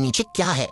नीचे क्या है।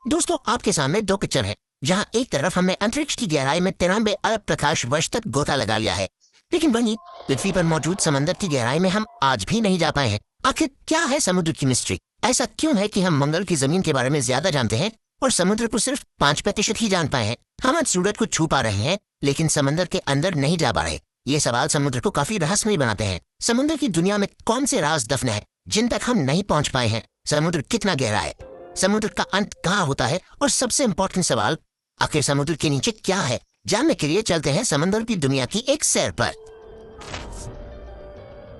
दोस्तों, आपके सामने दो पिक्चर है, जहां एक तरफ हमने अंतरिक्ष की गहराई में 93 अरब प्रकाश वर्ष तक गोता लगा लिया है, लेकिन वहीं पृथ्वी पर मौजूद समंदर की गहराई में हम आज भी नहीं जा पाए हैं। आखिर क्या है समुद्र की मिस्ट्री? ऐसा क्यों है कि हम मंगल की जमीन के बारे में ज्यादा जानते हैं और समुद्र को सिर्फ 5% ही जान पाए हैं? हम आज सूरज को छू पा रहे हैं, लेकिन समंदर के अंदर नहीं जा पा रहे। ये सवाल समुद्र को काफी रहस्यमय बनाते हैं। समुद्र की दुनिया में कौन से राज दफन है जिन तक हम नहीं पहुंच पाए हैं? समुद्र कितना गहरा है? समुद्र का अंत कहाँ होता है? और सबसे इम्पोर्टेंट सवाल, आखिर समुद्र के नीचे क्या है? जानने के लिए चलते हैं समुद्र की दुनिया की एक सैर पर।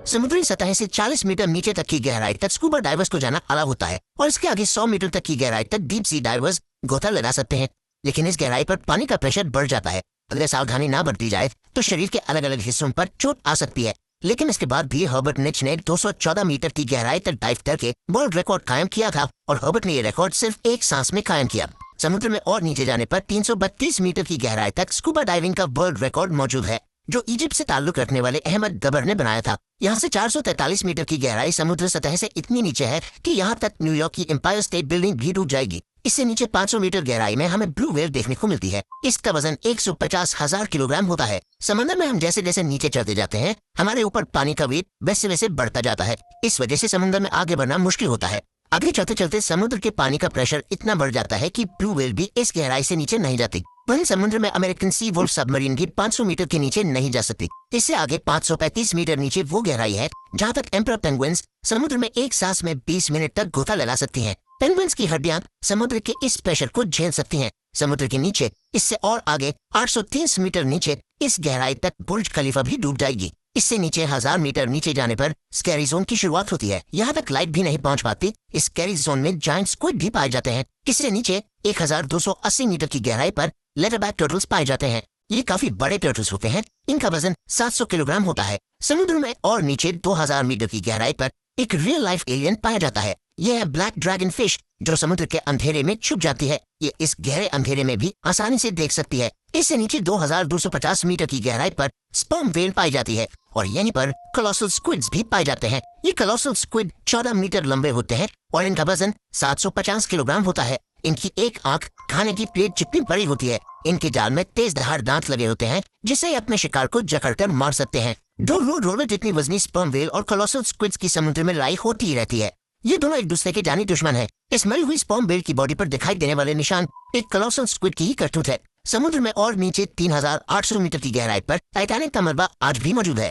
समुद्री सतह से 40 मीटर नीचे तक की गहराई तक स्कूबा डाइवर्स को जाना अलाउ होता है, और इसके आगे 100 मीटर तक की गहराई तक डीप सी डाइवर्स गोता लगा सकते हैं। लेकिन इस गहराई पर पानी का प्रेशर बढ़ जाता है। अगर सावधानी ना बरती जाए तो शरीर के अलग अलग हिस्सों पर चोट आ सकती है। लेकिन इसके बाद भी हर्बर्ट निच ने 214 मीटर की गहराई तक डाइव करके वर्ल्ड रिकॉर्ड कायम किया था, और हर्बर्ट ने यह रिकॉर्ड सिर्फ एक सांस में कायम किया। समुद्र में और नीचे जाने पर 332 मीटर की गहराई तक स्कूबा डाइविंग का वर्ल्ड रिकॉर्ड मौजूद है, जो इजिप्ट से ताल्लुक रखने वाले अहमद गबर ने बनाया था। यहाँ से 443 मीटर की गहराई समुद्र सतह से इतनी नीचे है कि यहाँ तक न्यूयॉर्क की एम्पायर स्टेट बिल्डिंग भी डूब जाएगी। इससे नीचे 500 मीटर गहराई में हमें ब्लू व्हेल देखने को मिलती है। इसका वजन 150,000 किलोग्राम होता है। समंदर में हम जैसे जैसे नीचे चलते जाते हैं, हमारे ऊपर पानी का वेट वैसे वैसे बढ़ता जाता है। इस वजह से समुद्र में आगे बढ़ना मुश्किल होता है। आगे चलते चलते समुद्र के पानी का प्रेशर इतना बढ़ जाता है कि ब्लू व्हेल भी इस गहराई से नीचे नहीं जाती। वहीं समुद्र में अमेरिकन सी वुल्फ सबमरीन भी 500 मीटर के नीचे नहीं जा सकती। इससे आगे 535 मीटर नीचे वो गहराई है जहाँ तक एम्परर पेंगुइन्स समुद्र में एक सांस में 20 मिनट तक गोता लगा सकती हैं। पेंगुइन्स की हड्डियां समुद्र के इस प्रेशर को झेल सकती हैं। समुद्र के नीचे इससे और आगे 830 मीटर नीचे इस गहराई तक बुर्ज खलीफा भी डूब जाएगी। इससे नीचे 1000 मीटर नीचे जाने पर स्कैरी जोन की शुरुआत होती है। यहाँ तक लाइट भी नहीं पहुँच पाती। इस स्कैरी जोन में जायंट स्क्विड भी पाए जाते हैं। इससे नीचे 1280 मीटर की गहराई पर लेटरबैक टर्टल्स पाए जाते हैं। ये काफी बड़े टर्टल्स होते हैं। इनका वजन 700 किलोग्राम होता है। समुद्र में और नीचे 2000 मीटर की गहराई पर एक रियल लाइफ एलियन पाया जाता है। यह है ब्लैक ड्रैगन फिश, जो समुद्र के अंधेरे में छुप जाती है। ये इस गहरे अंधेरे में भी आसानी से देख सकती है। इससे नीचे 2250 मीटर की गहराई पर स्पर्म व्हेल पाई जाती है, और यहीं पर कोलोसल स्क्विड्स भी पाए जाते हैं। ये कोलोसल स्क्विड 14 मीटर लंबे होते हैं और इनका वजन 750 किलोग्राम होता है। इनकी एक आंख खाने की प्लेट जितनी बड़ी होती है। इनके जाल में तेज धार दांत लगे होते हैं, जिससे अपने शिकार को जकड़कर मार सकते हैं। दो रोड रोलर जितनी वजनी स्पर्म व्हेल और कोलोसल स्क्विड्स की समुद्र में लड़ाई होती ही रहती है। ये दोनों एक दूसरे के जानी दुश्मन है। इस मरी हुई स्पर्म व्हेल की बॉडी पर दिखाई देने वाले निशान एक कोलोसल स्क्विड की ही करतूत है। समुद्र में और नीचे 3800 मीटर की गहराई पर टाइटैनिक का मलबा आज भी मौजूद है,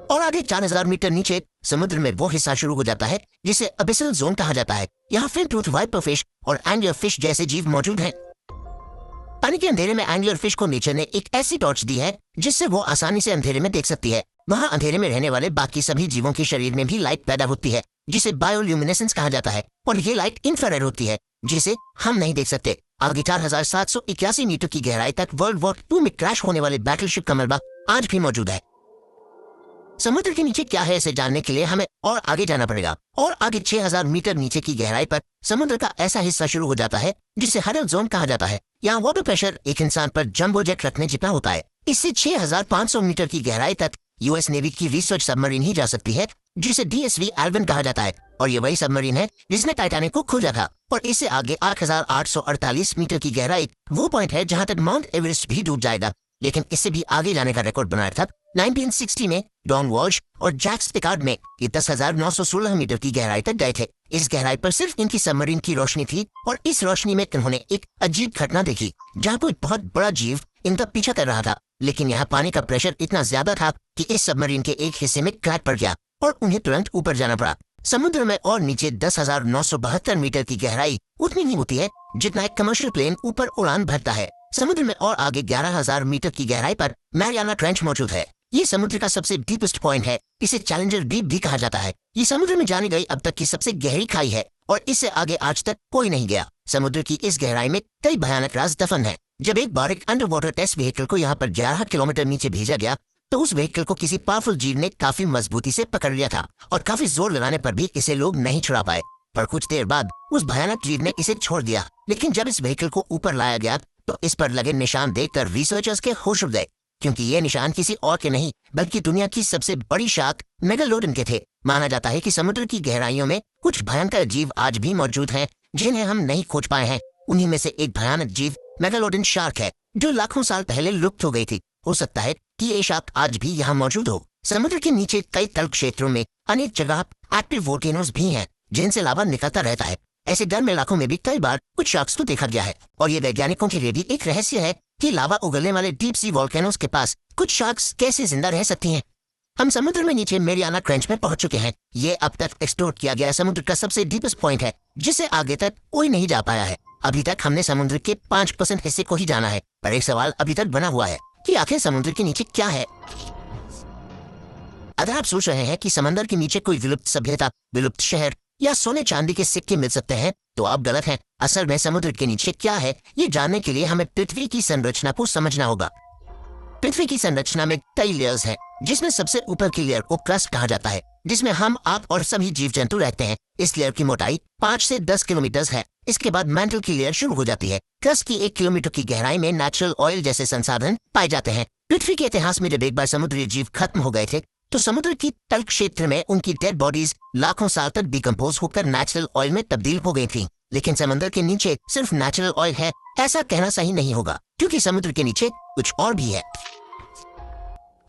और आगे 4000 मीटर नीचे समुद्र में वो हिस्सा शुरू हो जाता है जिसे अबिसल जोन कहा जाता है। यहाँ फिन टूथ वाइपर फिश और एंगलर फिश जैसे जीव मौजूद हैं। पानी के अंधेरे में एंगलर फिश को नेचर ने एक ऐसी टॉर्च दी है जिससे वो आसानी से अंधेरे में देख सकती है। वहाँ अंधेरे में रहने वाले बाकी सभी जीवों के शरीर में भी लाइट पैदा होती है, जिसे बायोल्यूमिनेसेंस कहा जाता है, और ये लाइट इंफ्रारेड होती है, जिसे हम नहीं देख सकते। आगे 4781 मीटर की गहराई तक वर्ल्ड वॉर 2 में क्रैश होने वाले बैटलशिप का मलबा आज भी मौजूद है। समुद्र के नीचे क्या है, इसे जानने के लिए हमें और आगे जाना पड़ेगा। और आगे 6000 मीटर नीचे की गहराई पर समुद्र का ऐसा हिस्सा शुरू हो जाता है जिसे हडल जोन कहा जाता है। यहाँ वाटर प्रेशर एक इंसान पर जंबो जेट रखने जितना होता है। इससे 6500 मीटर की गहराई तक यूएस नेवी की रिसर्च सबमरीन ही जा सकती है, जिसे DSV एल्विन कहा जाता है, और ये वही सबमरीन है जिसने टाइटैनिक को खोजा था। और इससे आगे 8848 मीटर की गहराई वो पॉइंट है जहाँ तक माउंट एवरेस्ट भी डूब जाएगा। लेकिन इससे भी आगे जाने का रिकॉर्ड बनाया था 1960 में डॉन वॉल्श और जैक स्पिकार्ड में। ये 10,916 मीटर की गहराई तक गए थे। इस गहराई पर सिर्फ इनकी सबमरीन की रोशनी थी, और इस रोशनी में उन्होंने एक अजीब घटना देखी, जहाँ कोई बहुत बड़ा जीव इनका पीछा कर रहा था। लेकिन यहाँ पानी का प्रेशर इतना ज्यादा था कि इस सबमरीन के एक हिस्से में क्रैक पड़ गया और उन्हें तुरंत ऊपर जाना पड़ा। समुद्र में और नीचे 10,972 मीटर की गहराई उतनी ही होती है जितना एक कमर्शियल प्लेन ऊपर उड़ान भरता है। समुद्र में और आगे 11,000 मीटर की गहराई पर मैरियाना ट्रेंच मौजूद है। ये समुद्र का सबसे डीपेस्ट पॉइंट है। इसे चैलेंजर डीप भी कहा जाता है। ये समुद्र में जानी गई अब तक की सबसे गहरी खाई है, और इससे आगे आज तक कोई नहीं गया। समुद्र की इस गहराई में कई भयानक राज दफन है। जब एक बार एक अंडर वाटर टेस्ट व्हीकल को यहाँ पर 11 किलोमीटर नीचे भेजा गया, तो उस व्हीकल को किसी पावरफुल जीव ने काफी मजबूती से पकड़ लिया था, और काफी जोर लगाने पर भी इसे लोग नहीं छुड़ा पाए। पर कुछ देर बाद उस भयानक जीव ने इसे छोड़ दिया। लेकिन जब इस व्हीकल को ऊपर लाया गया तो इस पर लगे निशान देखकर रिसर्चर्स के होश उड़ गए, क्योंकि ये निशान किसी और के नहीं बल्कि दुनिया की सबसे बड़ी शार्क मेगालोडन के थे। माना जाता है कि समुद्र की गहराइयों में कुछ भयंकर जीव आज भी मौजूद हैं जिन्हें हम नहीं खोज पाए हैं। उन्हीं में से एक भयानक जीव मेगालोडन शार्क है, जो लाखों साल पहले लुप्त हो गई थी। हो सकता है कि ये शार्क आज भी यहाँ मौजूद हो। समुद्र के नीचे कई तल क्षेत्रों में अनेक जगह एक्टिव वोल्केनोज भी हैं जिनसे लावा निकलता रहता है। ऐसे गर्म इलाकों में भी कई बार कुछ शार्क्स को देखा गया है और ये वैज्ञानिकों के लिए भी एक रहस्य है कि लावा उगलने वाले डीप सी वोल्केनोज के पास कुछ शार्क्स कैसे जिंदा रह सकती हैं। हम समुद्र में नीचे मेरियाना ट्रेंच में पहुंच चुके हैं। ये अब तक एक्सप्लोर किया गया समुद्र का सबसे डीपेस्ट पॉइंट है जिसे आगे तक कोई नहीं जा पाया है। अभी तक हमने समुद्र के 5% हिस्से को ही जाना है, पर एक सवाल अभी तक बना हुआ है कि आखिर समुद्र के नीचे क्या है। अगर आप सोच रहे हैं कि समंदर के नीचे कोई विलुप्त सभ्यता, विलुप्त शहर या सोने चांदी के सिक्के मिल सकते हैं, तो आप गलत हैं। असल में समुद्र के नीचे क्या है, ये जानने के लिए हमें पृथ्वी की संरचना को समझना होगा। पृथ्वी की संरचना में कई लेयर्स हैं, जिसमें सबसे ऊपर की लेयर को क्रस्ट कहा जाता है, जिसमें हम, आप और सभी जीव जंतु रहते हैं। इस लेयर की मोटाई 5 से 10 किलोमीटर है। इसके बाद मैंटल की लेयर शुरू हो जाती है। क्रस्ट की 1 किलोमीटर की गहराई में नेचुरल ऑयल जैसे संसाधन पाए जाते हैं। पृथ्वी के इतिहास में जब एक बार समुद्री जीव खत्म हो गए थे, तो समुद्र की तल क्षेत्र में उनकी डेड बॉडीज लाखों साल तक डिकम्पोज होकर नेचुरल ऑयल में तब्दील हो गई थी। लेकिन समुद्र के नीचे सिर्फ नेचुरल ऑयल है, ऐसा कहना सही नहीं होगा, क्योंकि समुद्र के नीचे कुछ और भी है।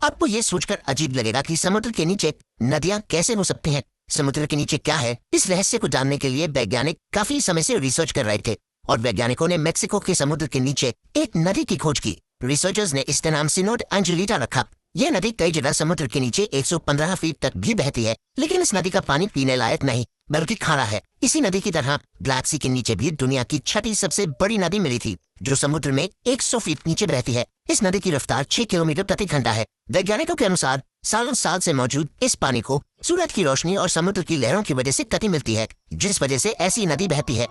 आपको ये सोचकर अजीब लगेगा कि समुद्र के नीचे नदियां कैसे हो सकती हैं। समुद्र के नीचे क्या है, इस रहस्य को जानने के लिए वैज्ञानिक काफी समय से रिसर्च कर रहे थे और वैज्ञानिकों ने मेक्सिको के समुद्र के नीचे एक नदी की खोज की। रिसर्चर्स ने इसका नाम सिनोड एंजेलिटा रखा। यह नदी कई जगह समुद्र के नीचे 115 फीट तक भी बहती है, लेकिन इस नदी का पानी पीने लायक नहीं बल्कि खारा है। इसी नदी की तरह ब्लैक सी के नीचे भी दुनिया की 6ठी सबसे बड़ी नदी मिली थी, जो समुद्र में 100 फीट नीचे बहती है। इस नदी की रफ्तार 6 किलोमीटर प्रति घंटा है। वैज्ञानिकों के अनुसार सालों साल से मौजूद इस पानी को सूरज की रोशनी और समुद्र की लहरों की वजह से गति मिलती है, जिस वजह से ऐसी नदी बहती है।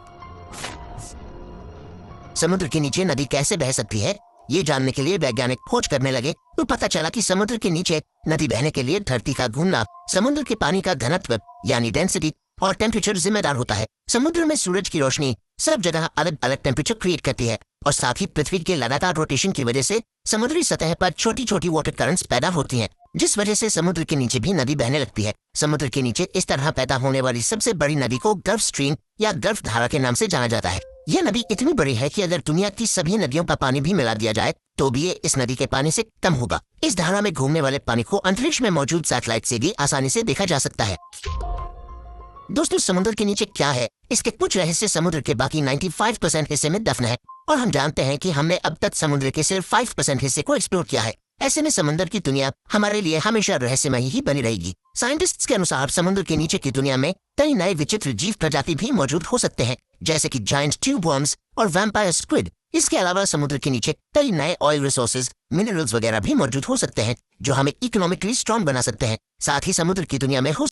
समुद्र के नीचे नदी कैसे बह सकती है, ये जानने के लिए वैज्ञानिक खोज करने लगे, तो पता चला कि समुद्र के नीचे नदी बहने के लिए धरती का घूमना, समुद्र के पानी का घनत्व यानी डेंसिटी और टेम्परेचर जिम्मेदार होता है। समुद्र में सूरज की रोशनी सब जगह अलग अलग टेम्परेचर क्रिएट करती है और साथ ही पृथ्वी के लगातार रोटेशन की वजह से समुद्री सतह पर छोटी छोटी वाटर करंट्स पैदा होती हैं, जिस वजह से समुद्र के नीचे भी नदी बहने लगती है। समुद्र के नीचे इस तरह पैदा होने वाली सबसे बड़ी नदी को गल्फ स्ट्रीम या गल्फ धारा के नाम से जाना जाता है। यह नदी इतनी बड़ी है कि अगर दुनिया की सभी नदियों का पानी भी मिला दिया जाए तो भी ये इस नदी के पानी से कम होगा। इस धारा में घूमने वाले पानी को अंतरिक्ष में मौजूद सैटेलाइट से भी आसानी से देखा जा सकता है। दोस्तों, समुद्र के नीचे क्या है, इसके कुछ रहस्य समुद्र के बाकी 95% हिस्से में दफन है और हम जानते हैं कि हमने अब तक समुद्र के सिर्फ 5% हिस्से को एक्सप्लोर किया है। ऐसे में समुद्र की दुनिया हमारे लिए हमेशा रहस्यमय ही बनी रहेगी। साइंटिस्ट्स के अनुसार समुद्र के नीचे की दुनिया में कई नए विचित्र जीव प्रजाति भी मौजूद हो सकते हैं, जैसे कि जायंट ट्यूब वर्म्स और वैम्पायर स्क्विड। इसके अलावा समुद्र के नीचे कई नए ऑयल रिसोर्सेज, मिनरल्स वगैरह भी मौजूद हो सकते हैं, जो हमें इकोनॉमिकली स्ट्रॉन्ग बना सकते हैं। साथ ही समुद्र की दुनिया में हो